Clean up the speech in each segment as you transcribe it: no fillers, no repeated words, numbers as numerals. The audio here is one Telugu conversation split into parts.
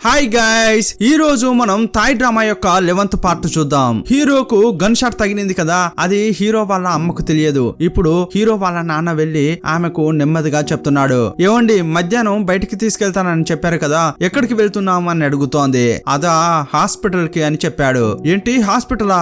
హాయ్ గైస్, ఈ రోజు మనం థాయ్ డ్రామా యొక్క 11th పార్ట్ చూద్దాం. హీరోకు గన్ షాట్ తగిలింది కదా, అది హీరో వాళ్ళ అమ్మకు తెలియదు. ఇప్పుడు హీరో వాళ్ళ నాన్న వెళ్లి ఆమెకు నెమ్మదిగా చెప్తున్నాడు, ఏమండి మధ్యాహ్నం బయటికి తీసుకెళ్తానని చెప్పారు కదా, ఎక్కడికి వెళ్తున్నాం అని అడుగుతోంది. అదా హాస్పిటల్ కి అని చెప్పాడు. ఏంటి హాస్పిటలా?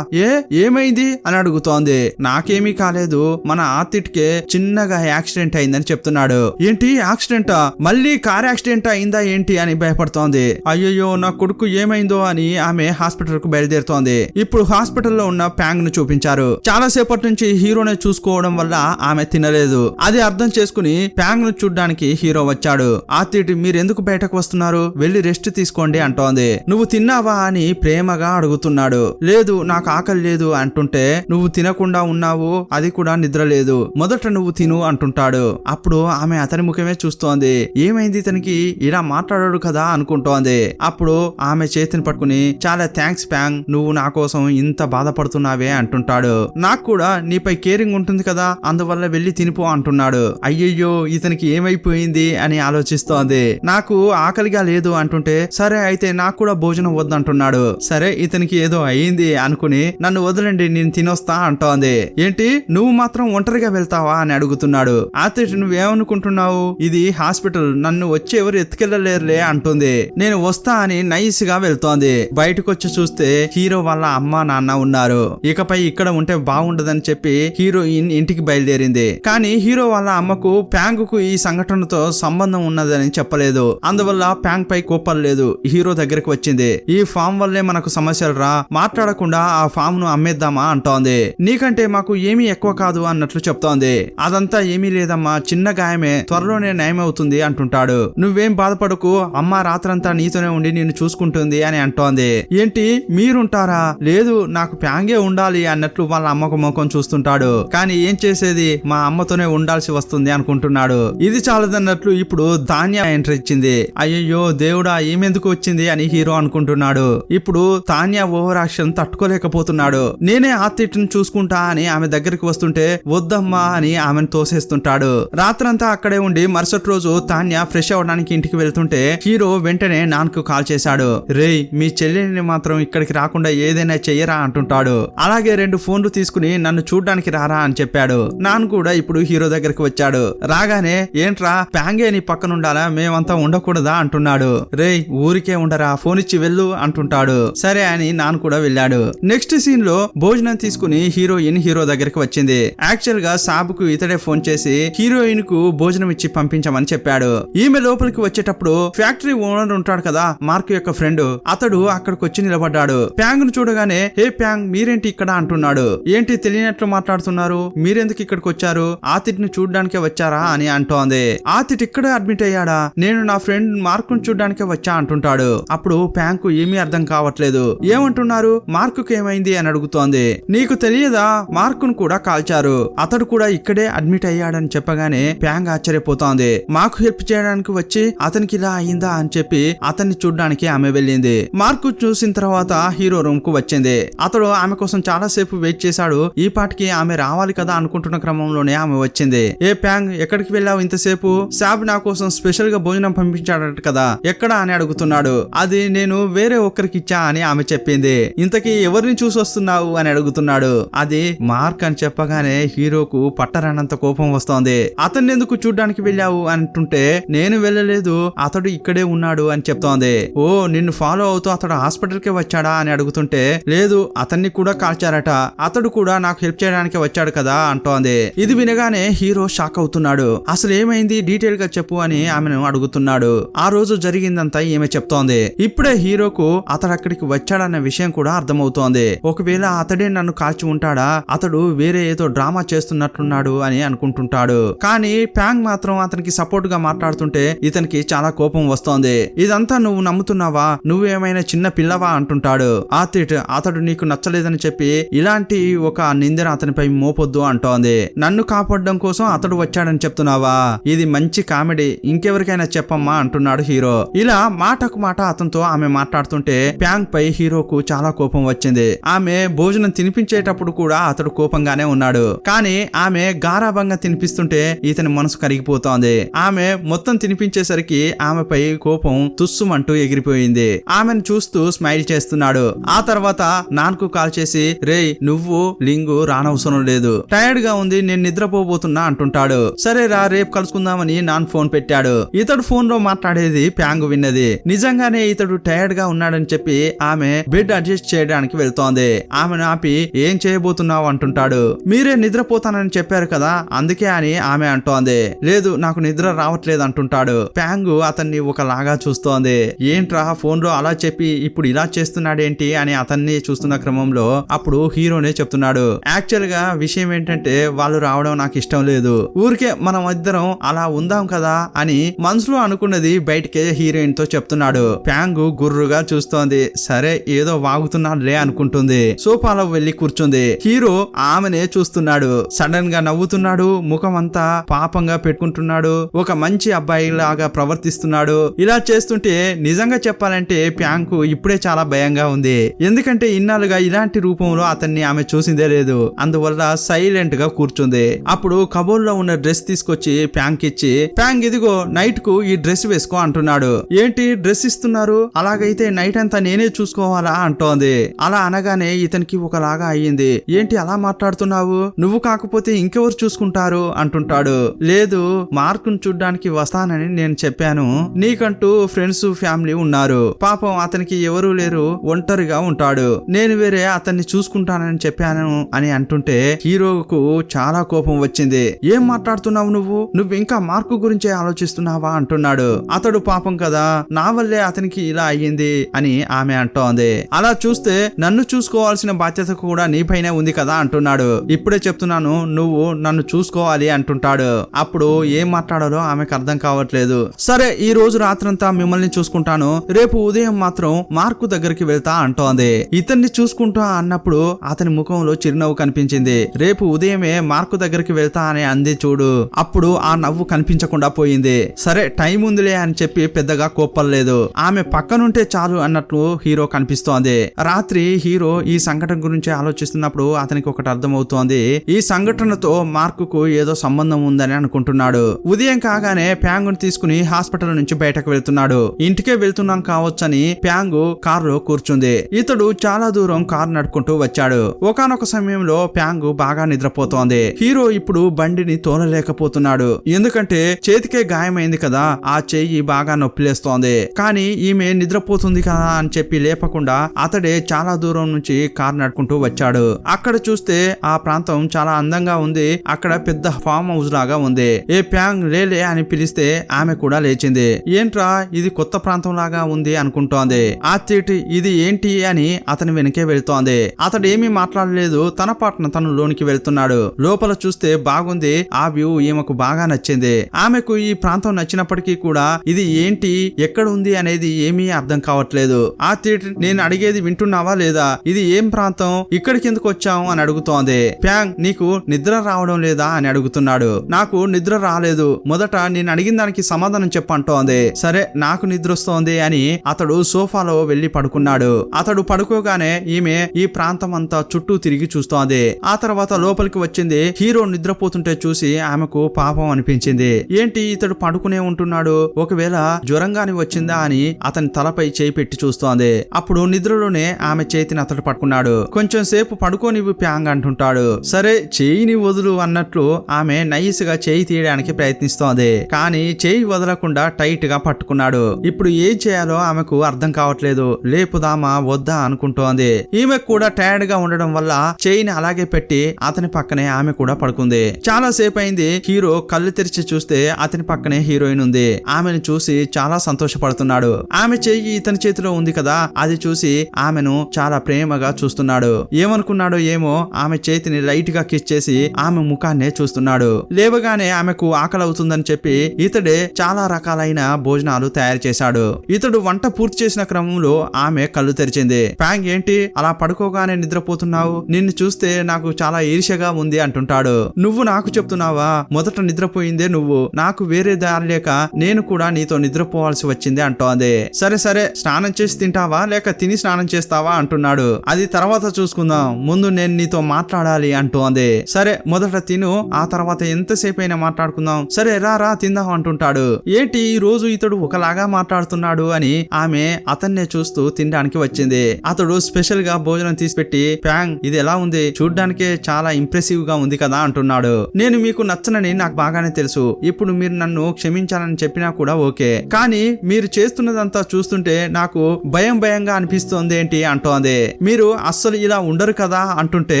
ఏమైంది అని అడుగుతోంది. నాకేమీ కాలేదు, మన ఆతిట్కే చిన్నగా యాక్సిడెంట్ అయిందని చెప్తున్నాడు. ఏంటి యాక్సిడెంటా? మళ్ళీ కార్ యాక్సిడెంట్ అయిందా ఏంటి అని భయపడుతోంది. అయ్యయ్యో నా కొడుకు ఏమైందో అని ఆమె హాస్పిటల్ కు బయలుదేరుతోంది. ఇప్పుడు హాస్పిటల్లో ఉన్న ప్యాంగ్ ను చూపించారు. చాలా సేపటి నుంచి హీరోనే చూసుకోవడం వల్ల ఆమె తినలేదు. అది అర్థం చేసుకుని ప్యాంగ్ ను చూడ్డానికి హీరో వచ్చాడు. ఆతిట్, మీరెందుకు బయటకు వస్తున్నారు? వెళ్లి రెస్ట్ తీసుకోండి అంటోంది. నువ్వు తిన్నావా అని ప్రేమగా అడుగుతున్నాడు. లేదు నాకు ఆకలి లేదు అంటుంటే, నువ్వు తినకుండా ఉన్నావు, అది కూడా నిద్ర లేదు, మొదట నువ్వు తిను అంటుంటాడు. అప్పుడు ఆమె అతని ముఖమే చూస్తోంది. ఏమైంది ఇతనికి, ఇలా మాట్లాడాడు కదా అనుకుంటోంది. అప్పుడు ఆమె చేతిని పట్టుకుని, చాలా థ్యాంక్స్ ప్యాంగ్, నువ్వు నా కోసం ఇంత బాధపడుతున్నావే అంటుంటాడు. నాకు కూడా నీపై కేరింగ్ ఉంటుంది కదా, అందువల్ల వెళ్లి తినిపో అంటున్నాడు. అయ్యయ్యో ఇతనికి ఏమైపోయింది అని ఆలోచిస్తోంది. నాకు ఆకలిగా లేదు అంటుంటే, సరే అయితే నాకు కూడా భోజనం వద్దంటున్నాడు. సరే ఇతనికి ఏదో అయ్యింది అనుకుని, నన్ను వదలండి నేను తినొస్తా అంటోంది. ఏంటి నువ్వు మాత్రం ఒంటరిగా వెళ్తావా అని అడుగుతున్నాడు. ఆతిట్, నువ్వేమనుకుంటున్నావు, ఇది హాస్పిటల్, నన్ను వచ్చి ఎవరు ఎత్తుకెళ్లలేరులే అంటుంది. నేను వస్తా అని నైస్ గా వెళ్తోంది. బయటకు వచ్చి చూస్తే హీరో వాళ్ళ అమ్మ నాన్న ఉన్నారు. ఇకపై ఇక్కడ ఉంటే బాగుండదని చెప్పి హీరోయిన్ ఇంటికి బయలుదేరింది. కానీ హీరో వాళ్ళ అమ్మకు ప్యాంగ్ కు ఈ సంఘటనతో సంబంధం ఉన్నదని చెప్పలేదు. అందువల్ల ప్యాంగ్ పై కోపలేదు. హీరో దగ్గరికి వచ్చింది. ఈ ఫామ్ వల్లే మనకు సమస్యలు రా, మాట్లాడకుండా ఆ ఫామ్ ను అమ్మేద్దామా అంటోంది. నీకంటే మాకు ఏమీ ఎక్కువ కాదు అన్నట్లు చెప్తోంది. అదంతా ఏమీ లేదమ్మా, చిన్న గాయమే, త్వరలోనే నయమవుతుంది అంటుంటాడు. నువ్వేం బాధపడకు, అమ్మ రాత్రంతా నీతోనే ఉండి నిన్ను చూసుకుంటుంది అని అంటోంది. ఏంటి మీరుంటారా? లేదు నాకు ప్యాంగే ఉండాలి అన్నట్లు వాళ్ళ అమ్మకు ముఖం చూస్తుంటాడు. కానీ ఏం చేసేది, మా అమ్మతోనే ఉండాల్సి వస్తుంది అనుకుంటున్నాడు. ఇది చాలదన్నట్లు ఇప్పుడు ధాన్య ఎంట్రీ ఇచ్చింది. అయ్యయ్యో దేవుడా ఏమెందుకు వచ్చింది అని హీరో అనుకుంటున్నాడు. ఇప్పుడు తాన్య ఓవర్ యాక్షన్ తట్టుకోలేకపోతున్నాడు. నేనే ఆతిట్ను చూసుకుంటా అని ఆమె దగ్గరికి వస్తుంటే, వద్దమ్మా అని ఆమెను తోసేస్తుంటాడు. రాత్రంతా అక్కడే ఉండి మరుసటి రోజు తాన్య ఫ్రెష్ అవడానికి ఇంటికి వెళ్తుంటే హీరో వెంటనే నాన్కు కాల్ చేశాడు. రేయ్ మీ చెల్లెని మాత్రం ఇక్కడికి రాకుండా ఏదైనా చెయ్యరా అంటుంటాడు. అలాగే 2 ఫోన్లు తీసుకుని నన్ను చూడ్డానికి రారా అని చెప్పాడు. నాన్ కూడా ఇప్పుడు హీరో దగ్గరికి వచ్చాడు. రాగానే, ఏంట్రా ప్యాంగే నీ పక్కన ఉండాలా, మేమంతా ఉండకూడదా అంటున్నాడు. రేయ్ ఊరికే ఉండరా, ఫోన్ ఇచ్చి వెళ్ళు అంటుంటాడు. సరే అని నాన్ కూడా వెళ్ళాడు. నెక్స్ట్ సీన్ లో భోజనం తీసుకుని హీరోయిన్ హీరో దగ్గరికి వచ్చింది. యాక్చువల్ గా సాబుకు ఇతడే ఫోన్ చేసి హీరోయిన్ కు భోజనం ఇచ్చి పంపించమని చెప్పాడు. ఈమె లోపలికి వచ్చేటప్పుడు ఫ్యాక్టరీ ఓనర్ ఉంటాడు కదా, మార్క్ యొక్క ఫ్రెండ్, అతడు అక్కడికి వచ్చి నిలబడ్డాడు. ప్యాంగ్ ను చూడగానే, హే ప్యాంగ్ మీరేంటి ఇక్కడ అంటున్నాడు. ఏంటి తెలియనట్లు మాట్లాడుతున్నారు, మీరెందుకు ఇక్కడికి వచ్చారు, ఆతిట్ ను చూడడానికే వచ్చారా అని అంటోంది. ఆతిట్ ఇక్కడే అడ్మిట్ అయ్యాడా? నేను నా ఫ్రెండ్ మార్క్ ను చూడడానికే వచ్చా అంటుంటాడు. అప్పుడు ప్యాంగ్ కు ఏమీ అర్థం కావట్లేదు. ఏమంటున్నారు, మార్క్ కు ఏమైంది అని అడుగుతోంది. నీకు తెలియదా, మార్క్ ను కూడా కాల్చారు, అతడు కూడా ఇక్కడే అడ్మిట్ అయ్యాడని చెప్పగానే ప్యాంగ్ ఆశ్చర్యపోతోంది. మాకు హెల్ప్ చేయడానికి వచ్చి అతనికి ఇలా అయిందా అని చెప్పి అతన్ని చూడ్డానికి ఆమె వెళ్ళింది. మార్కు చూసిన తర్వాత హీరో రూమ్ కు వచ్చింది. అతడు ఆమె కోసం చాలా సేపు వెయిట్ చేశాడు. ఈ పాటికి ఆమె రావాలి కదా అనుకుంటున్న క్రమంలోనే ఆమె వచ్చింది. ఏ ప్యాంగ్ ఎక్కడికి వెళ్ళావు ఇంతసేపు? సాబ్ నా కోసం స్పెషల్ గా భోజనం పంపించాడట కదా, ఎక్కడా అని అడుగుతున్నాడు. అది నేను వేరే ఒక్కరికి ఇచ్చా అని ఆమె చెప్పింది. ఇంతకీ ఎవరిని చూసి వస్తున్నావు అని అడుగుతున్నాడు. అది మార్క్ అని చెప్పగానే హీరోకు పట్టరానంత కోపం వస్తోంది. అతన్ని ఎందుకు చూడ్డానికి వెళ్ళావు అంటుంటే, నేను వెళ్ళలేదు, అతడు ఇక్కడే ఉన్నాడు అని చెప్తోంది. ఓ నిన్ను ఫాలో అవుతూ అతడు హాస్పిటల్ కి వచ్చాడా అని అడుగుతుంటే, లేదు అతన్ని కూడా కాల్చారట, అతడు కూడా నాకు హెల్ప్ చేయడానికి వచ్చాడు కదా అంటోంది. ఇది వినగానే హీరో షాక్ అవుతున్నాడు. అసలు ఏమైంది డీటెయిల్ గా చెప్పు అని ఆమెను అడుగుతున్నాడు. ఆ రోజు జరిగిందంతా ఈమె చెప్తోంది. ఇప్పుడే హీరోకు అతడు అక్కడికి వచ్చాడన్న విషయం కూడా అర్థమవుతోంది. ఒకవేళ అతడే నన్ను కాల్చి ఉంటాడా, అతడు వేరే ఏదో డ్రామా చేస్తున్నట్లున్నాడు అని అనుకుంటుంటాడు. కానీ ప్యాంగ్ మాత్రం అతనికి సపోర్ట్ గా మాట్లాడుతుంటే ఇతనికి చాలా కోపం వస్తోంది. ఇదంతా నువ్వు నమ్ముతున్నావా, నువ్వేమైనా చిన్న పిల్లవా అంటుంటాడు. ఆతిట్, అతడు నీకు నచ్చలేదని చెప్పి ఇలాంటి ఒక నిందన అతనిపై మోపొద్దు అంటోంది. నన్ను కాపాడడం కోసం అతడు వచ్చాడని చెప్తున్నావా, ఇది మంచి కామెడీ, ఇంకెవరికైనా చెప్పమ్మా అంటున్నాడు హీరో. ఇలా మాటకు మాట అతనితో ఆమె మాట్లాడుతుంటే ప్యాంగ్ పై హీరోకు చాలా కోపం వచ్చింది. ఆమె భోజనం తినిపించేటప్పుడు కూడా అతడు కోపంగానే ఉన్నాడు. కానీ ఆమె గారాబంగా తినిపిస్తుంటే ఇతని మనసు కరిగిపోతోంది. ఆమె మొత్తం తినిపించేసరికి ఆమెపై కోపం తుస్సు బుస్సుమంటూ ఎగిరిపోయింది. ఆమెను చూస్తూ స్మైల్ చేస్తున్నాడు. ఆ తర్వాత నాన్కు కాల్ చేసి, రేయ్ నువ్వు లింగు రానవసరం లేదు, టైర్డ్ గా ఉంది, నేను నిద్రపోబోతున్నా అంటుంటాడు. సరేరా రేపు కలుసుకుందామని నాన్ ఫోన్ పెట్టాడు. ఇతడు ఫోన్ లో మాట్లాడేది ప్యాంగ్ విన్నది. నిజంగానే ఇతడు టైర్డ్ గా ఉన్నాడని చెప్పి ఆమె బెడ్ అడ్జస్ట్ చేయడానికి వెళ్తోంది. ఆమెను ఆపి ఏం చేయబోతున్నావు అంటుంటాడు. మీరే నిద్రపోతానని చెప్పారు కదా అందుకే అని ఆమె అంటోంది. లేదు నాకు నిద్ర రావట్లేదు అంటుంటాడు. ప్యాంగ్ అతన్ని ఒకలాగా చూస్తోంది. ఏంట్రా ఫోన్ లో అలా చెప్పి ఇప్పుడు ఇలా చేస్తున్నాడేంటి అని అతన్ని చూస్తున్న క్రమంలో అప్పుడు హీరోనే చెప్తున్నాడు. యాక్చువల్ గా విషయం ఏంటంటే వాళ్ళు రావడం నాకు ఇష్టం లేదు, ఊరికే మనం ఇద్దరం అలా ఉందాం కదా అని మనసులో అనుకున్నది బయటికే హీరోయిన్ తో చెప్తున్నాడు. ప్యాంగ్ గుర్రుగా చూస్తోంది. సరే ఏదో వాగుతున్నాడులే అనుకుంటుంది. సోఫాలో వెళ్లి కూర్చుంది. హీరో ఆమెనే చూస్తున్నాడు. సడన్ గా నవ్వుతున్నాడు. ముఖం అంతా పాపంగా పెట్టుకుంటున్నాడు. ఒక మంచి అబ్బాయి లాగా ప్రవర్తిస్తున్నాడు. ఇలా చేస్తుంటే నిజంగా చెప్పాలంటే ప్యాంగ్ ఇప్పుడే చాలా భయంగా ఉంది. ఎందుకంటే ఇన్నాళ్ళుగా ఇలాంటి రూపంలో అతన్ని ఆమె చూసిందే లేదు. అందువల్ల సైలెంట్ గా కూర్చుంది. అప్పుడు కబోర్డ్ లో ఉన్న డ్రెస్ తీసుకొచ్చి ప్యాంగ్ ఇచ్చి, ప్యాంగ్ ఇదిగో నైట్ కు ఈ డ్రెస్ వేసుకో అంటున్నాడు. ఏంటి డ్రెస్ ఇస్తున్నారు, అలాగైతే నైట్ అంతా నేనే చూసుకోవాలా అంటోంది. అలా అనగానే ఇతనికి ఒకలాగా అయ్యింది. ఏంటి అలా మాట్లాడుతున్నావు, నువ్వు కాకపోతే ఇంకెవరు చూసుకుంటారు అంటుంటాడు. లేదు మార్కును చూడ్డానికి వస్తానని నేను చెప్పాను, నీకంటూ ఫ్రెండ్స్ ఫ్యామిలీ ఉన్నారు, పాపం అతనికి ఎవరూ లేరు, ఒంటరిగా ఉంటాడు, నేను వేరే అతన్ని చూసుకుంటానని చెప్పాను అని అంటుంటే హీరోకు చాలా కోపం వచ్చింది. ఏం మాట్లాడుతున్నావు నువ్వు ఇంకా మార్కు గురించే ఆలోచిస్తున్నావా అంటున్నాడు. అతడు పాపం కదా, నా వల్లే అతనికి ఇలా అయ్యింది అని ఆమె అంటోంది. అలా చూస్తే నన్ను చూసుకోవాల్సిన బాధ్యత కూడా నీపైనే ఉంది కదా అంటున్నాడు. ఇప్పుడే చెప్తున్నాను నువ్వు నన్ను చూసుకోవాలి అంటుంటాడు. అప్పుడు ఏం మాట్లాడాలో ఆమెకు అర్థం కావట్లేదు. సరే ఈ రోజు రాత్రంతా మిమ్మల్ని చూసుకుంటాను, రేపు ఉదయం మాత్రం మార్కు దగ్గరికి వెళ్తా అంటోంది. ఇతన్ని చూసుకుంటా అన్నప్పుడు అతని ముఖంలో చిరునవ్వు కనిపించింది. రేపు ఉదయమే మార్కు దగ్గరికి వెళ్తా అని అంది చూడు, అప్పుడు ఆ నవ్వు కనిపించకుండా పోయింది. సరే టైం ఉందిలే అని చెప్పి పెద్దగా కోప్పలేదు. ఆమె పక్కనుంటే చాలు అన్నట్లు హీరో కనిపిస్తోంది. రాత్రి హీరో ఈ సంఘటన గురించి ఆలోచిస్తున్నప్పుడు అతనికి ఒకటి అర్థమవుతోంది. ఈ సంఘటనతో మార్కుకు ఏదో సంబంధం ఉందని అనుకుంటున్నాడు. ఉదయం కాగానే ప్యాంగును తీసుకుని హాస్పిటల్ నుంచి బయటకు వెళ్తున్నాడు. ఇంటికే వెళ్తున్నాం కావచ్చని ప్యాంగు కారులో కూర్చుంది. ఇతడు చాలా దూరం కారు నడుపుకుంటూ వచ్చాడు. ఒకానొక సమయంలో ప్యాంగు బాగా నిద్రపోతోంది. హీరో ఇప్పుడు బండిని తోలలేకపోతున్నాడు. ఎందుకంటే చేతికే గాయమైంది కదా, ఆ చెయ్యి బాగా నొప్పిలేస్తోంది. కానీ ఈమె నిద్రపోతుంది కదా అని చెప్పి లేపకుండా అతడే చాలా దూరం నుంచి కారు నడుపుకుంటూ వచ్చాడు. అక్కడ చూస్తే ఆ ప్రాంతం చాలా అందంగా ఉంది. అక్కడ పెద్ద ఫామ్ హౌస్ లాగా ఉంది. ఏ ప్యాంగ్ లేలే అని పిలిస్తే ఆమె కూడా లేచింది. ఏంట్రా ఇది కొత్త ప్రాంతం లాగా ఉంది అనుకుంటోంది. ఆ తీటి ఇది ఏంటి అని అతని వెనకే వెళ్తోంది. అతడు ఏమీ మాట్లాడలేదు. తన పాటన తను లోనికి వెళ్తున్నాడు. లోపల చూస్తే బాగుంది. ఆ వ్యూ ఈమెకు బాగా నచ్చింది. ఆమెకు ఈ ప్రాంతం నచ్చినప్పటికీ కూడా ఇది ఏంటి ఎక్కడ ఉంది అనేది ఏమీ అర్థం కావట్లేదు. ఆ థియేటర్ నేను అడిగేది వింటున్నావా లేదా, ఇది ఏం ప్రాంతం, ఇక్కడికి ఎందుకు వచ్చావు అని అడుగుతోంది. ప్యాంగ్ నీకు నిద్ర రావడం లేదా అని అడుగుతున్నాడు. నాకు నిద్ర రాలేదు, మొదట నేను అడిగిన దానికి సమాధానం చెప్పంటోంది. సరే నాకు నిద్ర వస్తోంది అని అతడు సోఫాలో వెళ్లి పడుకున్నాడు. అతడు పడుకోగానే ఈమె ఈ ప్రాంతం అంతా చుట్టూ తిరిగి చూస్తోంది. ఆ తర్వాత లోపలికి వచ్చింది. హీరో నిద్రపోతుంటే చూసి ఆమెకు పాపం అనిపించింది. ఏంటి ఇతడు పడుకునే ఉంటున్నాడు, ఒకవేళ జ్వరంగాని వచ్చిందా అని అతని తలపై చేయి పెట్టి చూస్తోంది. అప్పుడు నిద్రలోనే ఆమె చేతిని అతడు పట్టుకున్నాడు. కొంచెం సేపు పడుకోనివ్వు ప్యాంగ్ అంటుంటాడు. సరే చేయిని వదులు అన్నట్లు ఆమె నైస్ గా చేయి తీయడానికి ప్రయత్నిస్తోంది. కానీ చేయి వదలకుండా టైట్ గా పట్టుకున్నాడు. ఇప్పుడు ఏం చేయాలో ఆమెకు అర్థం కావట్లేదు. లేపుదామా వద్దా అనుకుంటోంది. ఈమె కూడా టైర్డ్ గా ఉండడం వల్ల చేయిని అలాగే పెట్టి అతని పక్కనే ఆమె కూడా పడుకుంది. చాలా సేపు అయింది. హీరో కళ్ళు తెరిచి చూస్తే అతని పక్కనే హీరోయిన్ ఉంది. ఆమెను చూసి చాలా సంతోషపడుతున్నాడు. ఆమె చెయ్యి ఇతని చేతిలో ఉంది కదా, అది చూసి ఆమెను చాలా ప్రేమగా చూస్తున్నాడు. ఏమనుకున్నాడో ఏమో ఆమె చేతిని లైట్ గా కిస్ చేసి ఆమె ముఖాన్నే చూస్తున్నాడు. లేవగానే ఆమెకు ఆకలి అవుతుందని చెప్పి ఇతడే చాలా రకాలైన భోజనాలు తయారు చేశాడు. ఇతడు వంట పూర్తి చేసిన క్రమంలో ఆమె కళ్ళు తెరిచింది. ప్యాంగ్ ఏంటి అలా పడుకోగానే నిద్రపోతున్నావు, నిన్ను చూస్తే నాకు చాలా ఈర్ష్యగా ఉంది అంటుంటాడు. నువ్వు నాకు చెప్తున్నావా, మొదట నిద్రపోయిందే నువ్వు, నాకు వేరే దారి లేక నేను కూడా నీతో నిద్రపోవాల్సి వచ్చింది అంటోంది. సరే సరే స్నానం చేసి తింటావా లేక తిని స్నానం చేస్తావా అంటున్నాడు. అది తర్వాత చూసుకుందాం, ముందు నేను నీతో మాట్లాడాలి అంటోంది. సరే మొదట తిను, ఆ తర్వాత ఎంతసేపు అయినా మాట్లాడుకుందాం, సరే రా రా తిందాం అంటుంటాడు. ఏంటి ఈ రోజు ఇతడు ఒకలాగా మాట్లాడుతున్నాడు అని ఆమె అతన్నే చూస్తూ తినడానికి వచ్చింది. అతడు స్పెషల్ గా భోజనం తీసిపెట్టి ప్యాంగ్ ఇది ఎలా ఉంది, చూడ్డానికే చాలా ఇంప్రెసివ్ గా ఉంది కదా అంటున్నాడు. నేను మీకు నచ్చనని నాకు బాగానే తెలుసు, ఇప్పుడు మీరు నన్ను క్షమించాలని చెప్పినా కూడా ఓకే, కానీ మీరు చేస్తున్నదంతా చూస్తుంటే నాకు భయంగా అనిపిస్తోంది ఏంటి అంటోంది. మీరు అస్సలు ఇలా ఉండరు కదా అంటుంటే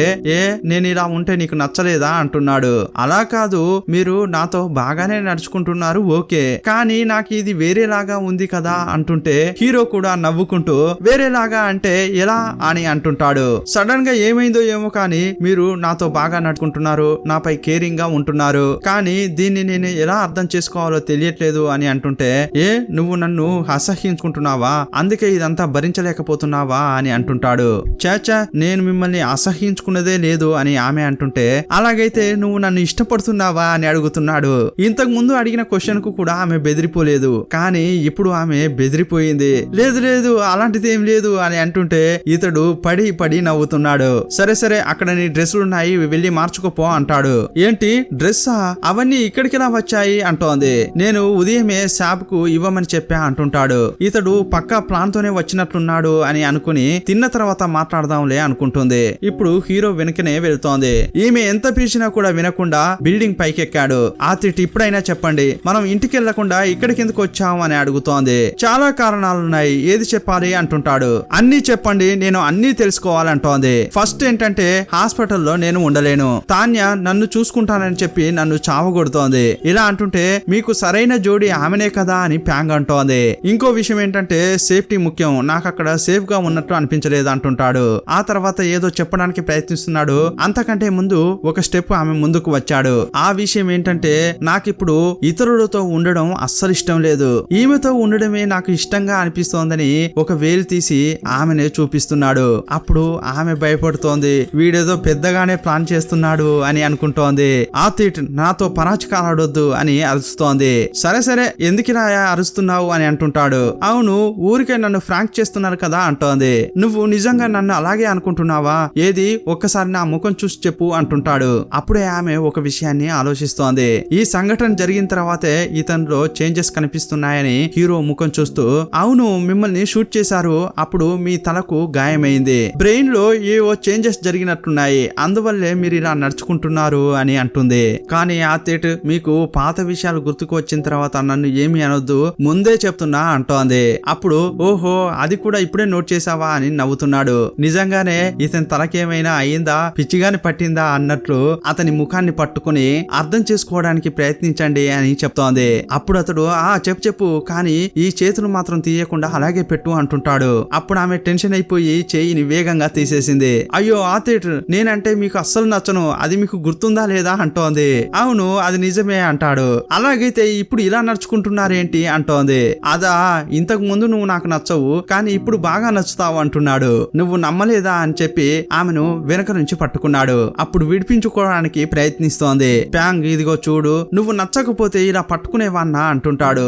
నేను ఇలా ఉంటే నీకు నచ్చలేదా అంటున్నాడు. అలా కాదు, మీరు నాతో బాగానే నడుచుకుంటున్నారు ఓకే, కానీ నాకు ఇది వేరేలాగా ఉంది కదా అంటుంటే హీరో కూడా నవ్వుకుంటూ వేరేలాగా అంటే ఎలా అని అంటుంటాడు. సడన్ గా ఏమైందో ఏమో కానీ మీరు నాతో బాగా నడుచుకుంటున్నారు, నాపై కేరింగ్ గా ఉంటున్నారు, కానీ దీన్ని నేను ఎలా అర్థం చేసుకోవాలో తెలియట్లేదు అని అంటుంటే నువ్వు నన్ను అసహ్యించుకుంటున్నావా, అందుకే ఇదంతా భరించలేకపోతున్నావా అని అంటుంటాడు. చాచా నేను మిమ్మల్ని అసహ్యించుకున్నదే లేదు అని ఆమె అంటుంటే అలాగైతే నువ్వు నన్ను ఇష్టపడుతున్నావా అని అడుగుతున్నాడు. ఇంతకు ముందు అడిగిన క్వశ్చన్ కు కూడా ఆమె బెదిరిపోలేదు, కానీ ఇప్పుడు ఆమె బెదిరిపోయింది. లేదు లేదు అలాంటిది ఏం లేదు అని అంటుంటే ఇతడు పడి నవ్వుతున్నాడు. సరే అక్కడ నీ డ్రెస్సులున్నాయి వెళ్ళి మార్చుకోపో అంటాడు. ఏంటి డ్రెస్సా, అవన్నీ ఇక్కడికిలా వచ్చాయి అంటోంది. నేను ఉదయమే షాప్ కు ఇవ్వమని చెప్పా అంటుంటాడు. ఇతడు పక్కా ప్లాన్ తోనే వచ్చినట్లున్నాడు అని అనుకుని తిన్న తర్వాత మాట్లాడదాంలే అనుకుంటుంది. ఇప్పుడు హీరో వెనుకనే వెళ్తోంది. ఈమె ఎంత పిలిచినా కూడా వినకుండా బిల్డింగ్ పైకెక్కాడు. ఆతిట్ ఇప్పుడైనా చెప్పండి, మనం ఇంటికి వెళ్లకుండా ఇక్కడికి ఎందుకు వచ్చాం అని అడుగుతోంది. చాలా కారణాలున్నాయి, ఏది చెప్పాలి అంటుంటాడు. అన్నీ చెప్పండి, నేను అన్నీ తెలుసుకోవాలంటోంది. ఫస్ట్ ఏంటంటే హాస్పిటల్లో నేను ఉండలేను, తాన్య నన్ను చూసుకుంటానని చెప్పి నన్ను చావగొడుతోంది. ఇలా అంటుంటే మీకు సరైన జోడి ఆమెనే కదా అని ప్యాంగ్ అంటోంది. ఇంకో విషయం ఏంటంటే సేఫ్టీ ముఖ్యం, నాకు అక్కడ సేఫ్ గా ఉన్నట్టు అనిపించలేదు అంటుంటాడు. ఆ తర్వాత ఏదో చెప్పడానికి ప్రయత్నిస్తున్నాడు. అంతకంటే ముందు ఒక స్టెప్ ఆమె ముందుకు వచ్చాడు. ఆ విషయం ఏంటంటే నాకిప్పుడు ఇతరులతో ఉండడం అస్సలు ఇష్టం లేదు, ఈమెతో ఉండడమే నాకు ఇష్టంగా అనిపిస్తోందని ఒక వేలు తీసి ఆమెనే చూపిస్తున్నాడు. అప్పుడు ఆమె భయపడుతోంది, వీడేదో పెద్దగానే ప్లాన్ చేస్తున్నాడు అని అనుకుంటోంది. ఆతిట్ నాతో పరాచికాలాడొద్దు అని అరుస్తోంది. సరే ఎందుకిలా అరుస్తున్నావు అని అంటుంటాడు. అవును ఊరికే నన్ను ఫ్రాంక్ చేస్తున్నారు కదా అంటోంది. నువ్వు నిజంగా నన్ను అలాగే అనుకుంటున్నావా, ఏది ఒక్కసారి నా ముఖం చూసి చెప్పు అంటుంటాడు. అప్పుడే ఆమె ఒక విషయాన్ని ఆలోచిస్తోంది. ఈ సంఘటన జరిగిన తర్వాతే ఇతనిలో చేంజెస్ కనిపిస్తున్నాయని హీరో ముఖం చూస్తూ అవును మిమ్మల్ని షూట్ చేశారు, అప్పుడు మీ తలకు గాయమైంది, బ్రెయిన్ లో ఏవో చేంజెస్ జరిగినట్టున్నాయి, అందువల్లే మీరు ఇలా నడుచుకుంటున్నారు అని అంటుంది. కానీ ఆతిట్ మీకు పాత విషయాలు గుర్తుకు వచ్చిన తర్వాత నన్ను ఏమి అనొద్దు, ముందే చెప్తున్నా అంటోంది. అప్పుడు ఓహో అది కూడా ఇప్పుడే నోట్ చేసావా అని నవ్వుతున్నాడు. నిజంగానే ఇతని తలకేమైనా అయిందా, పిచ్చిగాని పట్టిందా అన్నట్లు అతని ముఖాన్ని పట్టుకుని అర్థం చేసుకోవడానికి ప్రయత్నించండి అని చెప్తోంది. అప్పుడు అతడు చెప్పు కానీ ఈ చేతులు మాత్రం తీయకుండా అలాగే పెట్టు అంటుంటాడు. అప్పుడు ఆమె టెన్షన్ అయిపోయి చేయిని వేగంగా తీసేసింది. అయ్యో ఆతిట్ నేనంటే మీకు అస్సలు నచ్చను, అది మీకు గుర్తుందా లేదా అంటోంది. అవును అది నిజమే అంటాడు. అలాగైతే ఇప్పుడు ఇలా నడుచుకుంటున్నారేంటి అంటోంది. అదా ఇంతకు ముందు నువ్వు నాకు నచ్చవు కానీ ఇప్పుడు బాగా నచ్చుతావు అంటున్నాడు. నువ్వు నమ్మలేదా అని చెప్పి ఆమెను వెనక నుంచి పట్టుకున్నాడు. అప్పుడు విడిపించుకోవడానికి ప్రయత్నిస్తోంది. ప్యాంగ్ ఇదిగో చూడు, నువ్వు నచ్చకపోతే ఇలా పట్టుకునేవాన్నా అంటుంటాడు.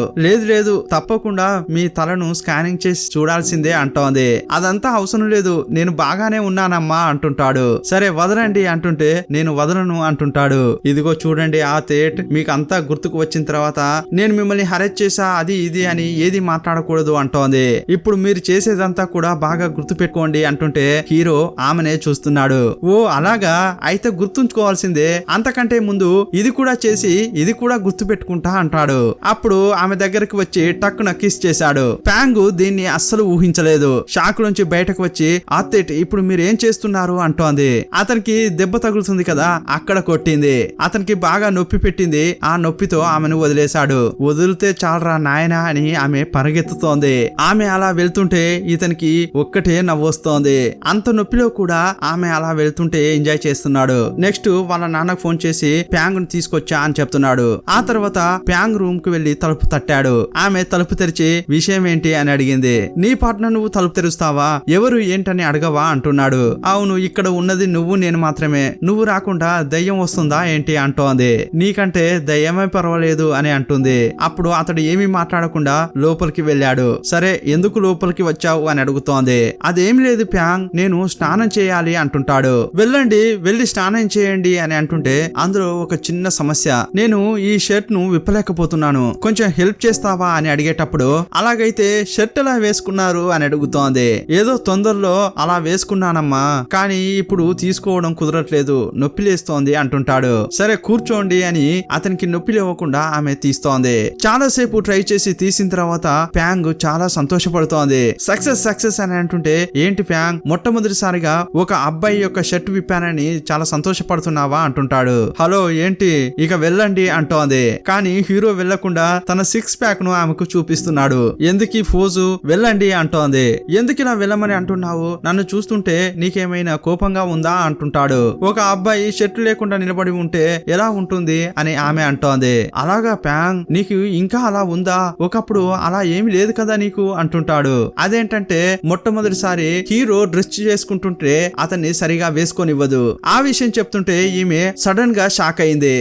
లేదు తప్పకుండా మీ తలను స్కానింగ్ చేసి చూడాల్సిందే అంటోంది. అదంతా అవసరం లేదు, నేను బాగానే ఉన్నానమ్మా అంటుంటాడు. సరే వదలండి అంటుంటే నేను వదలను అంటుంటాడు. ఇదిగో చూడండి ఆతిట్ మీకు అంతా గుర్తుకు వచ్చిన తర్వాత నేను మిమ్మల్ని హరెస్ట్ చేసా అది ఇది అని ఏది మాట్లాడకూడదు అంటోంది. ఇప్పుడు మీరు చేసేదంతా కూడా బాగా గుర్తు పెట్టుకోండి అంటుంటే హీరో ఆమెనే చూస్తున్నాడు. ఓ అలాగా, అయితే గుర్తుంచుకోవాల్సిందే, అంతకంటే ముందు ఇది కూడా చేసి ఇది కూడా గుర్తు పెట్టుకుంటా అంటాడు. అప్పుడు ఆమె దగ్గరికి వచ్చి టక్కున కిస్ చేశాడు. ప్యాంగు దీన్ని అస్సలు ఊహించలేదు. షాక్ నుంచి బయటకు వచ్చి ఆతిట్ ఇప్పుడు మీరు ఏం చేస్తున్నారు అంటోంది. అతనికి దెబ్బ తగులుతుంది కదా అక్కడ కొట్టింది, అతనికి బాగా నొప్పి పెట్టింది, ఆ నొప్పితో ఆమెను వదిలేశాడు. వదిలితే చాలరా నాయనా అని ఆమె పరిగెత్తుతోంది. ఆమె అలా వెళ్తుంటే ఇతనికి ఒక్కటే నవ్వొస్తోంది. అంత నొప్పిలో కూడా ఆమె అలా వెళ్తుంటే ఎంజాయ్ చేస్తున్నాడు. నెక్స్ట్ వాళ్ళ నాన్నకు ఫోన్ చేసి ప్యాంగ్ ను తీసుకొచ్చా అని చెప్తున్నాడు. ఆ తర్వాత ప్యాంగ్ రూమ్ కు వెళ్లి తలుపు తట్టాడు. ఆమె తలుపు తెరిచి విషయం ఏంటి అని అడిగింది. నీ పార్ట్నర్ నువ్వు తలుపు తెరుస్తావా, ఎవరు ఏంటని అడగవా అంటున్నాడు. అవును ఇక్కడ ఉన్నది నువ్వు నేను మాత్రమే, నువ్వు రాకుండా దయ్యం వస్తుందా ఏంటి అంటోంది. నీకంటే దయ్యమే పర్వాలేదు అని అంటుంది. అప్పుడు అతడు ఏమీ మాట్లాడకుండా లోపలికి వెళ్ళాడు. సరే ఎందుకు లోపలికి వచ్చావు అని అడుగుతోంది. అదేం లేదు ప్యాంగ్ నేను స్నానం చేయాలి అంటుంటాడు. వెళ్ళండి వెళ్ళి స్నానం చేయండి అని అంటుంటే అందులో ఒక చిన్న సమస్య, నేను ఈ షర్ట్ ను విప్పలేకపోతున్నాను, కొంచెం హెల్ప్ చేస్తావా అని అడిగాడు. అడిగేటప్పుడు అలాగైతే షర్ట్ ఎలా వేసుకున్నారు అని అడుగుతోంది. ఏదో తొందరలో అలా వేసుకున్నానమ్మా, కానీ ఇప్పుడు తీసుకోవడం కుదరట్లేదు, నొప్పి లేస్తోంది అంటుంటాడు. సరే కూర్చోండి అని అతనికి నొప్పి లేవకుండా ఆమె తీస్తోంది. చాలాసేపు ట్రై చేసి తీసిన తర్వాత ప్యాంగ్ చాలా సంతోషపడుతోంది. సక్సెస్ అని అంటుంటే, ఏంటి ప్యాంగ్, మొట్టమొదటిసారిగా ఒక అబ్బాయి యొక్క షర్ట్ విప్పానని చాలా సంతోషపడుతున్నావా అంటుంటాడు. హలో ఏంటి, ఇక వెళ్ళండి అంటోంది. కానీ హీరో వెళ్లకుండా తన 6 ప్యాక్ ను ఆమెకు చూపిస్తున్నాడు. ఎందుకీ ఫోజు, వెళ్ళండి అంటోంది. ఎందుకు ఇలా వెళ్ళమని అంటున్నావు, నన్ను చూస్తుంటే నీకేమైనా కోపంగా ఉందా అంటుంటాడు. ఒక అబ్బాయి షర్ట్ లేకుండా నిలబడి ఉంటే ఎలా ఉంటుంది అని ఆమె అంటోంది. అలాగా ప్యాంగ్, నీకు ఇంకా అలా ఉందా, ఒకప్పుడు అలా ఏమి లేదు కదా నీకు అంటుంటాడు. అదేంటంటే మొట్టమొదటిసారి హీరో డ్రెస్ చేసుకుంటుంటే అతన్ని సరిగా వేసుకోనివ్వదు. ఆ విషయం చెప్తుంటే ఈమె సడన్ గా షాక్ అయింది.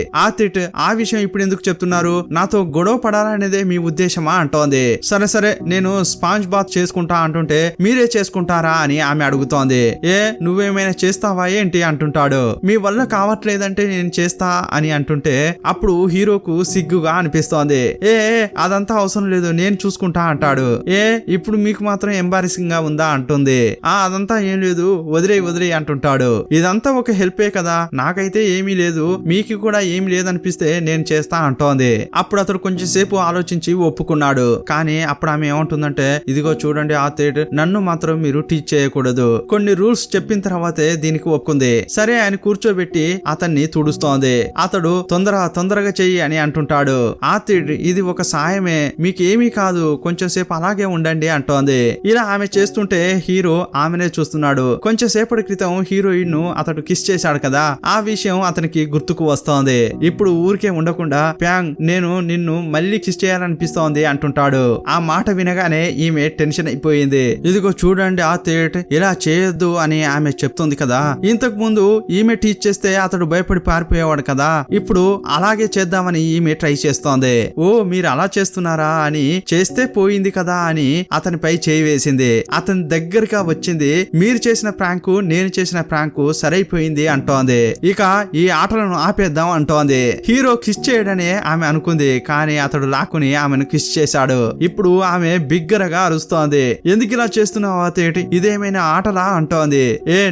ఆ విషయం ఇప్పుడు ఎందుకు చెప్తున్నారు, నాతో గొడవ పడాలనేదే మీ ఉద్దేశమా అంటోంది. సరే నేను స్పాంజ్ బాత్ చేసుకుంటా అంటుంటే మీరే చేసుకుంటారా అని ఆమె అడుగుతోంది. నువ్వేమైనా చేస్తావా ఏంటి అంటుంటాడు. మీ వల్ల కావట్లేదంటే నేను చేస్తా అని అంటుంటే అప్పుడు హీరోకు సిగ్గుగా అనిపిస్తోంది. అదంతా అవసరం లేదు, నేను చూసుకుంటా అంటాడు. ఇప్పుడు మీకు మాత్రం ఎంబారసింగ్ గా ఉందా అంటుంది. అదంతా ఏం లేదు, వదిలేయి అంటుంటాడు. ఇదంతా ఒక హెల్పే కదా, నాకైతే ఏమీ లేదు, మీకు కూడా ఏమి లేదనిపిస్తే నేను చేస్తా అంటోంది. అప్పుడు అతడు కొంచెం సేపు ఆలోచించి ఒప్పుకున్నాడు. కానీ అప్పుడు ఆమె ఏమంటుందంటే, ఇదిగో చూడండి ఆథెట్, నన్ను మాత్రం మీరు టీచ్ చేయకూడదు, కొన్ని రూల్స్ చెప్పిన తర్వాతే దీనికి ఒప్పుకుంది. సరే అని కూర్చోబెట్టి అతన్ని తుడుస్తోంది. అతడు తొందరగా చెయ్యి అని అంటుంటాడు. ఆథెట్, ఇది ఒక సాయమే, మీకేమీ కాదు, కొంచెం సేపు అలాగే ఉండండి అంటోంది. ఇలా ఆమె చేస్తుంటే హీరో ఆమెనే చూస్తున్నాడు. కొంచెం సేపటి క్రితం హీరోయిన్ ను అతడు కిస్ చేశాడు కదా, ఆ విషయం అతనికి గుర్తుకు వస్తోంది. ఇప్పుడు ఊరికే ఉండకుండా, ప్యాంగ్, నేను నిన్ను మళ్ళీ కిస్ చేయాలనిపిస్తోంది అంటుంటాడు. ఆ మాట వినగానే ఈమె టెన్షన్ అయిపోయింది. ఇదిగో చూడండి ఆథెట్, ఇలా చేయొద్దు అని ఆమె చెప్తుంది కదా, ఇంతకు ముందు ఈమె టీచ్ చేస్తే అతడు భయపడి పారిపోయేవాడు కదా, ఇప్పుడు అలాగే చేద్దామని ఈమె ట్రై చేస్తోంది. మీరు అలా చేస్తున్నారా అని, చేస్తే పోయింది కదా అని అతనిపై చేయి వేసింది. అతని దగ్గరగా వచ్చింది. మీరు చేసిన ప్రాంకు నేను చేసిన ప్రాంకు సరైపోయింది అంటోంది. ఇక ఈ ఆటలను ఆపేద్దాం అంటోంది. హీరో కిస్ చేయడనే ఆమె అనుకుంది, కానీ అతడు లాక్కుని ఆమెను కిస్ చేశాడు. ఇప్పుడు ఆమె బిగ్గరగా అరుస్తోంది. ఎందుకు ఇలా చేస్తున్నావు అతేటి, ఇదేమైనా ఆటలా అంటోంది.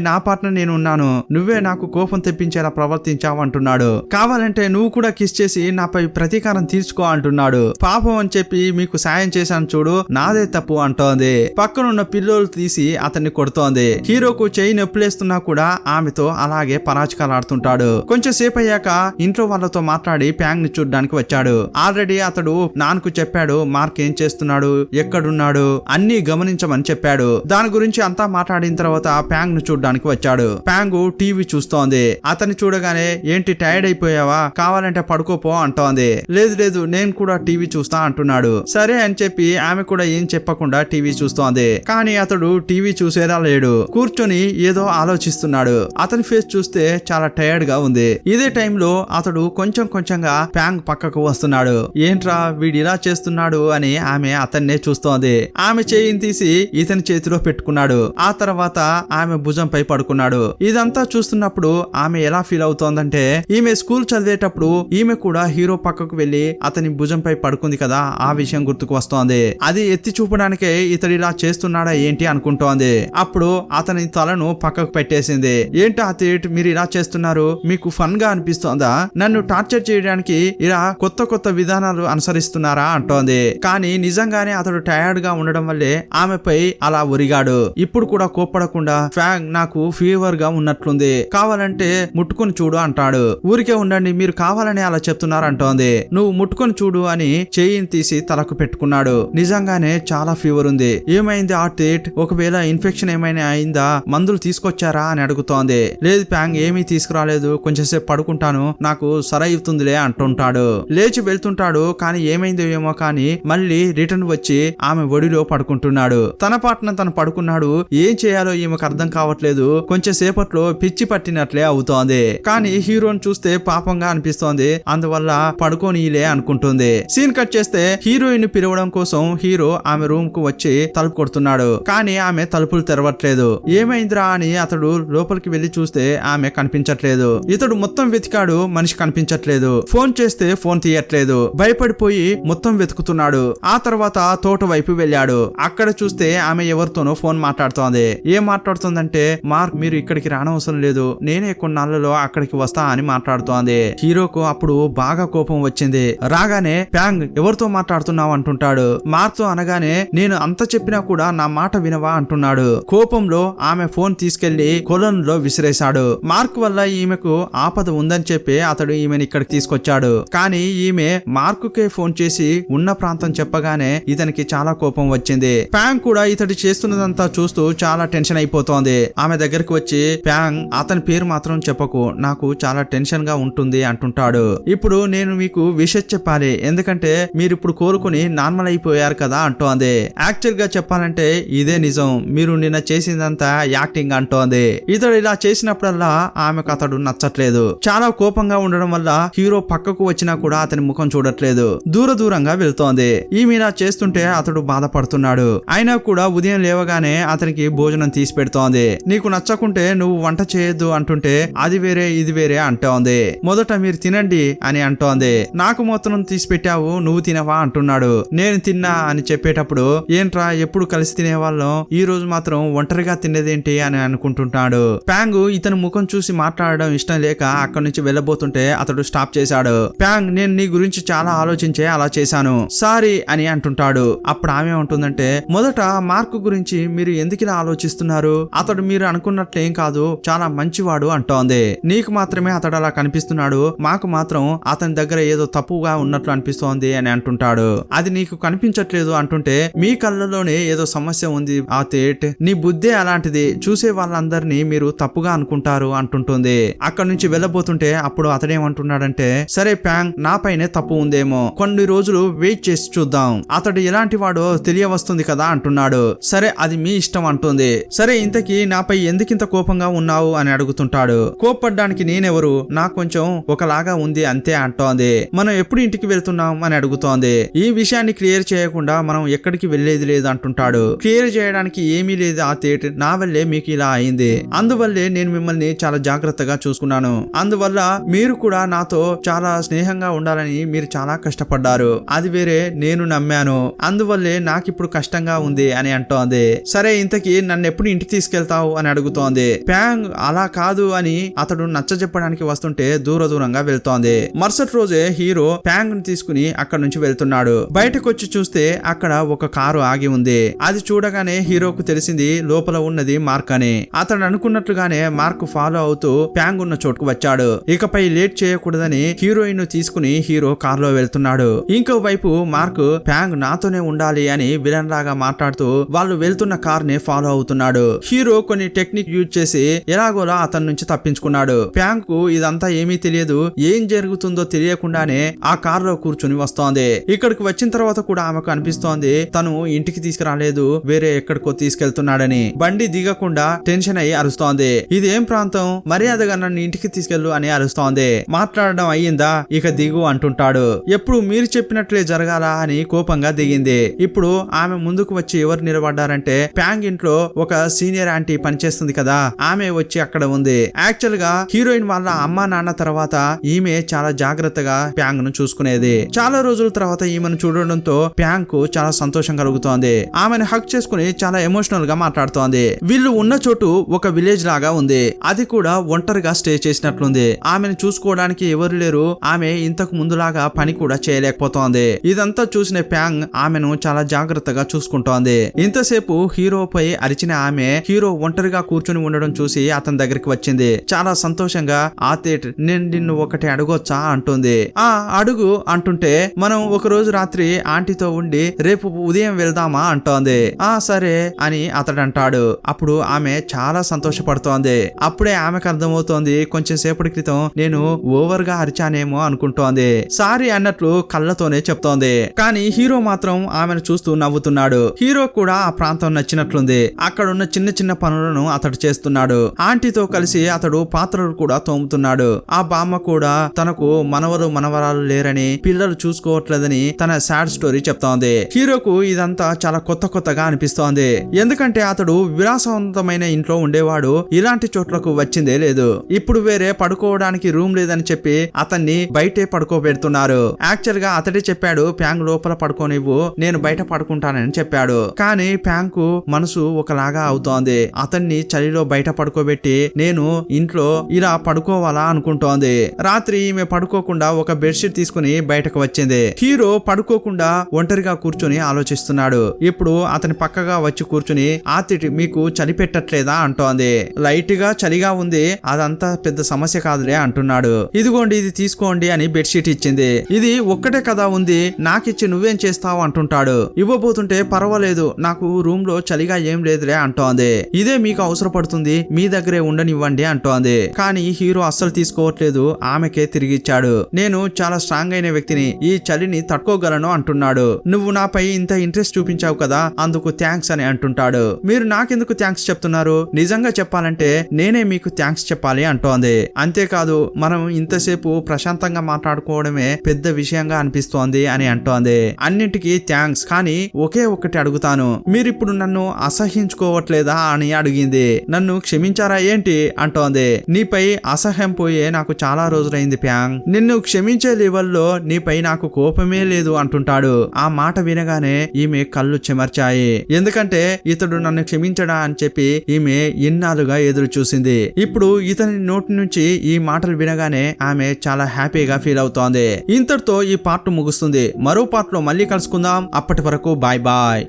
నా పార్ట్నర్ నేను ఉన్నాను, నువ్వే నాకు కోపం తెప్పించేలా ప్రవర్తించావు అంటున్నాడు. కావాలంటే నువ్వు కూడా కిస్ చేసి నాపై ప్రతీకారం తీర్చుకో అంటున్నాడు. పాపం అని చెప్పి మీకు సాయం చేశాను చూడు, నాదే తప్పు అంటోంది. పక్కనున్న పిల్లోలు తీసి అతన్ని కొడుతోంది. హీరోకు చెయ్యి నొప్పిలేస్తున్నా కూడా ఆమెతో అలాగే పరాచకాలు ఆడుతుంటాడు. కొంచెం సేపు అయ్యాక ఇంట్లో వాళ్ళతో మాట్లాడి ప్యాంగ్ ని చూడ్డానికి వచ్చాడు. ఆల్రెడీ అతడు నాన్నకు చెప్పాడు మార్క్ ఏం చేస్తున్నాడు, ఎక్కడున్నాడు అన్ని గమనించమని చెప్పాడు. దాని గురించి అంతా మాట్లాడిన తర్వాత ప్యాంగ్ ను చూడ్డానికి వచ్చాడు. ప్యాంగ్ టీవీ చూస్తోంది. అతన్ని చూడగానే, ఏంటి టైర్డ్ అయిపోయావా, కావాలంటే పడుకోపో అంటోంది. లేదు నేను కూడా టీవీ చూస్తా అంటున్నాడు. సరే అని చెప్పి ఆమె కూడా ఏం చెప్పకుండా టీవీ చూస్తోంది. కానీ అతడు టీవీ చూసేలా లేడు, కూర్చొని ఏదో ఆలోచిస్తున్నాడు. అతని ఫేస్ చూస్తే చాలా టైర్డ్ గా ఉంది. ఇదే టైంలో అతడు కొంచెంగా ప్యాంగ్ పక్కకు వస్తున్నాడు. ఏంట్రా వీడు ఇలా చేస్తున్నాడు అని ఆమె అతన్నే చూస్తోంది. ఆమె చేయిని తీసి ఇతని చేతిలో పెట్టుకున్నాడు. ఆ తర్వాత ఆమె భుజంపై పడుకున్నాడు. ఇదంతా చూస్తున్నప్పుడు ఆమె ఎలా ఫీల్ అవుతోందంటే, ఈమె స్కూల్ చదివేటప్పుడు ఈమె కూడా హీరో పక్కకు వెళ్లి అతని భుజంపై పడుకుంది కదా, ఆ విషయం గుర్తుకు వస్తోంది. అది ఎత్తి చూపడానికే ఇతడు ఇలా చేస్తున్నాడా ఏంటి అనుకుంటోంది. అప్పుడు అతని తలను పక్కకు పెట్టేసింది. ఏంటి అతేట్, మీరు ఇలా చేస్తున్నారు, మీకు ఫన్ గా అనిపిస్తోందా, నన్ను టార్చర్ చేయడానికి ఇలా కొత్త విధానాలు అనుసరిస్తున్నారా అంటోంది. కానీ నిజంగానే అతడు టైర్డ్ గా ఉండడం వల్లే ఆమెపై అలా ఒరిగాడు. ఇప్పుడు కూడా కోప్పడకుండా, ఫ్యాంగ్, నాకు ఫీవర్ గా ఉన్నట్లుంది, కావాలంటే ముట్టుకొని చూడు అంటాడు. ఊరికే ఉండండి, మీరు కావాలని అలా చెప్తున్నారు అంటోంది. నువ్వు ముట్టుకొని చూడు అని చెయ్యిని తీసి తలకు పెట్టుకున్నాడు. నిజంగానే చాలా ఫీవర్ ఉంది. ఏమైంది ఆర్టేట్, ఒకవేళ ఇన్ఫెక్షన్ ఏమైనా అయిందా, మందులు తీసుకొచ్చారా అని అడుగుతోంది. లేదు ప్యాంగ్, ఏమీ తీసుకురాలేదు, కొంచెం సేపు పడుకుంటాను, నాకు సరైతుందిలే అంటుంటాడు. లేచి వెళ్తుంటాడు. కానీ ఏమైందో ఏమో కానీ మళ్ళీ రిటర్న్ వచ్చి ఆమె ఒడిలో పడుకుంటున్నాడు. తన పాటన తను పడుకున్నాడు. ఏం చేయాలో ఈమెకు అర్థం కావట్లేదు. కొంచెం సేపట్లో పిచ్చి పట్టినట్లే అవుతోంది. కానీ హీరోని చూస్తే పాపంగా అనిపిస్తోంది. అందువల్ల పడుకోనీలే అనుకుంటుంది. సీన్ కట్ చేస్తే హీరోయిన్ పిలవడం కోసం హీరో ఆమె రూమ్ కు వచ్చి తలుపు కొడుతున్నాడు. కానీ ఆమె తలుపులు తెరవట్లేదు. ఏమైందిరా అని అతడు లోపలికి వెళ్లి చూస్తే ఆమె కనిపించట్లేదు. ఇతడు మొత్తం వెతికాడు, మనిషి కనిపించట్లేదు. ఫోన్ చేస్తే ఫోన్ తీయట్లేదు. భయపడిపోయి మొత్తం వెతుకుతున్నాడు. అనుకున్నాడు. ఆ తర్వాత తోట వైపు వెళ్ళాడు. అక్కడ చూస్తే ఆమె ఎవరితోనో ఫోన్ మాట్లాడుతోంది. ఏం మాట్లాడుతుందంటే, మార్క్ మీరు ఇక్కడికి రానవసరం లేదు, నేనే కొన్నాళ్ళలో అక్కడికి వస్తా అని మాట్లాడుతోంది. హీరోకు అప్పుడు బాగా కోపం వచ్చింది. రాగానే ప్యాంగ్ ఎవరితో మాట్లాడుతున్నావు అంటుంటాడు. మార్క్ తో అనగానే నేను అంత చెప్పినా కూడా నా మాట వినవా అంటున్నాడు. కోపంలో ఆమె ఫోన్ తీసుకెళ్లి కొలనులో విసిరేశాడు. మార్క్ వల్ల ఈమెకు ఆపద ఉందని చెప్పి అతడు ఈమెను ఇక్కడికి తీసుకొచ్చాడు. కానీ ఈమె మార్కుకే ఫోన్ చేసి ఉన్న ప్రాంతం చెప్పగానే ఇతనికి చాలా కోపం వచ్చింది. ప్యాంగ్ కూడా ఇతడు చేస్తున్నదంతా చూస్తూ చాలా టెన్షన్ అయిపోతోంది. ఆమె దగ్గరకు వచ్చి, ప్యాంగ్ అతని పేరు మాత్రం చెప్పకు, నాకు చాలా టెన్షన్ గా ఉంటుంది అంటుంటాడు. ఇప్పుడు నేను మీకు విషయం చెప్పాలి, ఎందుకంటే మీరు ఇప్పుడు కోలుకుని నార్మల్ అయిపోయారు కదా అంటోంది. యాక్చువల్ గా చెప్పాలంటే ఇదే నిజం, మీరు నిన్న చేసిందంతా యాక్టింగ్ అంటోంది. ఇతడు ఇలా చేసినప్పుడల్లా ఆమెకు అతడు నచ్చట్లేదు. చాలా కోపంగా ఉండడం వల్ల హీరో పక్కకు వచ్చినా కూడా అతని ముఖం చూడట్లేదు, దూరంగా వెళ్తోంది. ఈమె ఇలా చేస్తుంటే అతడు బాధపడుతున్నాడు. అయినా కూడా ఉదయం లేవగానే అతనికి భోజనం తీసి పెడుతోంది. నీకు నచ్చకుంటే నువ్వు వంట చేయొద్దు అంటుంటే అది వేరే ఇది వేరే అంటోంది. మొదట మీరు తినండి అని అంటోంది. నాకు మొత్తం తీసి పెట్టావు, నువ్వు తినవా అంటున్నాడు. నేను తిన్నా అని చెప్పేటప్పుడు, ఏంట్రా ఎప్పుడు కలిసి తినేవాళ్ళం, ఈ రోజు మాత్రం ఒంటరిగా తినేదేంటి అని అనుకుంటున్నాడు. ప్యాంగ్ ఇతని ముఖం చూసి మాట్లాడడం ఇష్టం లేక అక్కడి నుంచి వెళ్ళబోతుంటే అతడు స్టాప్ చేశాడు. ప్యాంగ్ నేను నీ గురించి చాలా ఆలోచించే అలా చేశాను, సారీ అని అంటుంటాడు. అప్పుడు ఆమె ఉంటుందంటే, మొదట మార్క్ గురించి మీరు ఎందుకు ఇలా ఆలోచిస్తున్నారు, అతడు మీరు అనుకున్నట్లేం కాదు, చాలా మంచివాడు అంటోంది. నీకు మాత్రమే అతడు అలా కనిపిస్తున్నాడు, మాకు మాత్రం అతని దగ్గర ఏదో తప్పుగా ఉన్నట్లు అనిపిస్తోంది అని అంటుంటాడు. అది నీకు కనిపించట్లేదు అంటుంటే, మీ కళ్ళలోనే ఏదో సమస్య ఉంది ఆ తేట్, నీ బుద్ధే అలాంటిది, చూసే వాళ్ళందరినీ మీరు తప్పుగా అనుకుంటారు అంటుంటుంది. అక్కడి నుంచి వెళ్ళబోతుంటే అప్పుడు అతడేమంటున్నాడంటే, సరే ప్యాంగ్ నాపైనే తప్పు ఉందేమో, కొన్ని రోజులు వెయిట్ చేసి చూద్దాం, అతడు ఎలాంటి వాడో తెలియవస్తుంది కదా అంటున్నాడు. సరే అది మీ ఇష్టం అంటుంది. సరే ఇంతకీ నాపై ఎందుకింత కోపంగా ఉన్నావు అని అడుగుతుంటాడు. కోప్పడ్డానికి నేనెవరు, నాకు కొంచెం ఒకలాగా ఉంది అంతే అంటోంది. మనం ఎప్పుడు ఇంటికి వెళ్తున్నాం అని అడుగుతోంది. ఈ విషయాన్ని క్లియర్ చేయకుండా మనం ఎక్కడికి వెళ్లేది లేదు అంటుంటాడు. క్లియర్ చేయడానికి ఏమీ లేదు ఆ తేట్, నా వల్లే మీకు ఇలా అయింది, అందువల్లే నేను మిమ్మల్ని చాలా జాగ్రత్తగా చూసుకున్నాను, అందువల్ల మీరు కూడా నాతో చాలా స్నేహంగా ఉండాలని మీరు చాలా కష్టపడ్డారు, అది వేరే నేను నమ్మాను, అందువల్లే నాకిప్పుడు కష్టంగా ఉంది అని అంటోంది. సరే ఇంతకీ నన్ను ఎప్పుడు ఇంటికి తీసుకెళ్తావు అని అడుగుతోంది. ప్యాంగ్ అలా కాదు అని అతడు నచ్చజెప్పడానికి వస్తుంటే దూరంగా వెళ్తోంది. మరుసటి రోజే హీరో ప్యాంగ్ ని తీసుకుని అక్కడ నుంచి వెళ్తున్నాడు. బయటకు వచ్చి చూస్తే అక్కడ ఒక కారు ఆగి ఉంది. అది చూడగానే హీరోకు తెలిసింది లోపల ఉన్నది మార్క్ అని. అతడు అనుకున్నట్లుగానే మార్క్ ఫాలో అవుతూ ప్యాంగ్ ఉన్న చోటుకు వచ్చాడు. ఇకపై లేట్ చేయకూడదని హీరోయిన్ తీసుకుని హీరో కారులో వెళ్తున్నాడు. ఇంకో వైపు మార్క్ ప్యాంగ్ నాతోనే ఉండాలి అని విలన్ లాగా మాట్లాడుతూ వాళ్ళు వెళ్తున్న కార్ ని ఫాలో అవుతున్నాడు. హీరో కొన్ని టెక్నిక్ యూజ్ చేసి ఎలాగోలా అతని నుంచి తప్పించుకున్నాడు. ప్యాంగ్ కు ఇదంతా ఏమీ తెలియదు, ఏం జరుగుతుందో తెలియకుండానే ఆ కారులో కూర్చుని వస్తోంది. ఇక్కడికి వచ్చిన తర్వాత కూడా ఆమెకు అనిపిస్తోంది తను ఇంటికి తీసుకురాలేదు, వేరే ఎక్కడికో తీసుకెళ్తున్నాడని. బండి దిగకుండా టెన్షన్ అయి అరుస్తోంది. ఇదేం ప్రాంతం, మర్యాదగా నన్ను ఇంటికి తీసుకెళ్ళు అని అరుస్తోంది. మాట్లాడడం అయ్యిందా, ఇక దిగు అంటుంటాడు. ఎప్పుడు మీరు చెప్పినట్లే జరగాల అని కోపంగా దిగింది. ఇప్పుడు ఆమె ముందుకు వచ్చి ఎవరు నిలబడ్డారంటే, ప్యాంగ్ ఇంట్లో ఒక సీనియర్ ఆంటీ పనిచేస్తుంది కదా, ఆమె వచ్చి అక్కడ ఉంది. యాక్చువల్ గా హీరోయిన్ వాళ్ళ అమ్మా నాన్న తర్వాత ఈమె చాలా జాగ్రత్తగా ప్యాంగ్ ను చూసుకునేది. చాలా రోజుల తర్వాత ఈమెను చూడడంతో ప్యాంగ్ కు చాలా సంతోషం కలుగుతోంది. ఆమెను హక్ చేసుకుని చాలా ఎమోషనల్ గా మాట్లాడుతోంది. వీళ్ళు ఉన్న చోటు ఒక విలేజ్ లాగా ఉంది, అది కూడా ఒంటరిగా స్టే చేసినట్లుంది. ఆమెను చూసుకోవడానికి ఎవరు లేరు, ఆమె ఇంతకు ముందులాగా పని కూడా చేయలేకపోతోంది. ఇదంతా చూసిన ప్యాంగ్ ఆమెను చాలా జాగ్రత్తగా చూసుకుంటోంది. ఇంతసేపు హీరోపై అరిచిన ఆమె హీరో ఒంటరిగా కూర్చుని ఉండడం చూసి అతని దగ్గరికి వచ్చింది. చాలా సంతోషంగా, ఆ తేట్ నేను నిన్ను ఒకటి అడగొచ్చా అంటుంది. ఆ అడుగు అంటుంటే, మనం ఒక రోజు రాత్రి ఆంటీతో ఉండి రేపు ఉదయం వెళ్దామా అంటోంది. ఆ సరే అని అతడు అంటాడు. అప్పుడు ఆమె చాలా సంతోషపడుతోంది. అప్పుడే ఆమెకు అర్థమవుతోంది కొంచెం సేపటి క్రితం నేను ఓవర్ గా అరిచానేమో అనుకుంటోంది. సారీ అన్నట్లు కళ్ళతోనే చెప్తోంది. కానీ హీరో మాత్రం ఆమెను చూస్తూ నవ్వుతున్నాడు. హీరో కూడా ఆ ప్రాంతం నచ్చినట్లుంది. అక్కడున్న చిన్న చిన్న పనులను అతడు చేస్తున్నాడు. ఆంటీతో కలిసి అతడు పాత్రలు కూడా తోముతున్నాడు. ఆ బామ్మ కూడా తనకు మనవలు మనవరాలు లేరని, పిల్లలు చూసుకోవట్లేదని తన సాడ్ స్టోరీ చెప్తోంది. హీరోకు ఇదంతా చాలా కొత్తగా అనిపిస్తోంది. ఎందుకంటే అతడు విలాసవంతమైన ఇంట్లో ఉండేవాడు, ఇలాంటి చోట్లకు వచ్చిందే లేదు. ఇప్పుడు వేరే పడుకోవడానికి రూమ్ లేదని చెప్పి అతన్ని బయటే పడుకోబెడుతున్నారు. యాక్చువల్ గా అతడే చెప్పాడు ప్యాంగ్ ప్యాంగ్ లోపల పడుకోనివ్వు, నేను బయట పడుకుంటానని చెప్పాడు. కానీ ప్యాంగ్ మనసు ఒకలాగా అవుతోంది. అతన్ని చలిలో బయట పడుకోబెట్టి నేను ఇంట్లో ఇలా పడుకోవాలా అనుకుంటోంది. రాత్రి ఈమె పడుకోకుండా ఒక బెడ్షీట్ తీసుకుని బయటకు వచ్చింది. హీరో పడుకోకుండా ఒంటరిగా కూర్చుని ఆలోచిస్తున్నాడు. ఇప్పుడు అతని పక్కగా వచ్చి కూర్చుని ఆతిటి మీకు చలి పెట్టట్లేదా అంటోంది. లైట్ గా చలిగా ఉంది, అదంతా పెద్ద సమస్య కాదులే అంటున్నాడు. ఇదిగోండి ఇది తీసుకోండి అని బెడ్షీట్ ఇచ్చింది. ఇది ఒక్కటే కదా ఉంది, నాకిచ్చి నువ్వేం చేస్తావు అంటుంటాడు. ఇవ్వబోతుంటే పర్వాలేదు, నాకు రూమ్ లో చలిగా ఏం లేదులే అంటోంది. ఇదే మీకు అవసరపడుతుంది, మీ దగ్గరే ఉండనివ్వండి అంటోంది. కానీ హీరో అస్సలు తీసుకోవట్లేదు, ఆమెకే తిరిగిచ్చాడు. నేను చాలా స్ట్రాంగ్ అయిన వ్యక్తిని, ఈ చలిని తట్టుకోగలను అంటున్నాడు. నువ్వు నాపై ఇంత ఇంట్రెస్ట్ చూపించావు కదా, అందుకు థ్యాంక్స్ అని అంటుంటాడు. మీరు నాకెందుకు థ్యాంక్స్ చెప్తున్నారు, నిజంగా చెప్పాలంటే నేనే మీకు థ్యాంక్స్ చెప్పాలి అంటోంది. అంతేకాదు మనం ఇంతసేపు ప్రశాంతంగా మాట్లాడుకోవడమే పెద్ద విషయంగా అనిపిస్తోంది అని అంటోంది. అన్నింటికీ థ్యాంక్స్, కానీ ఒకే ఒక్కటి అడుగుతాను, మీరిప్పుడు నన్ను అసహ్యించుకోవట్లేదా అని అడిగింది. నన్ను క్షమించారా ఏంటి అంటోంది. నీపై అసహ్యం పోయే నాకు చాలా రోజులైంది ప్యాంగ్, నిన్ను క్షమించే లెవెల్లో నీపై నాకు కోపమే లేదు అంటుంటాడు. ఆ మాట వినగానే ఈమె కళ్ళు చెమర్చాయి. ఎందుకంటే ఇతడు నన్ను క్షమించడా అని చెప్పి ఈమె ఎన్నాళ్ళుగా ఎదురు చూసింది. ఇప్పుడు ఇతని నోటి నుంచి ఈ మాటలు వినగానే ఆమె చాలా హ్యాపీగా ఫీల్ అవుతోంది. ఇంతటితో ఈ పార్ట్ ముగుస్తుంది. మరో పార్ట్ లో మళ్ళీ కలుసుకుందాం. అప్పటి వరకు బాయ్ బాయ్.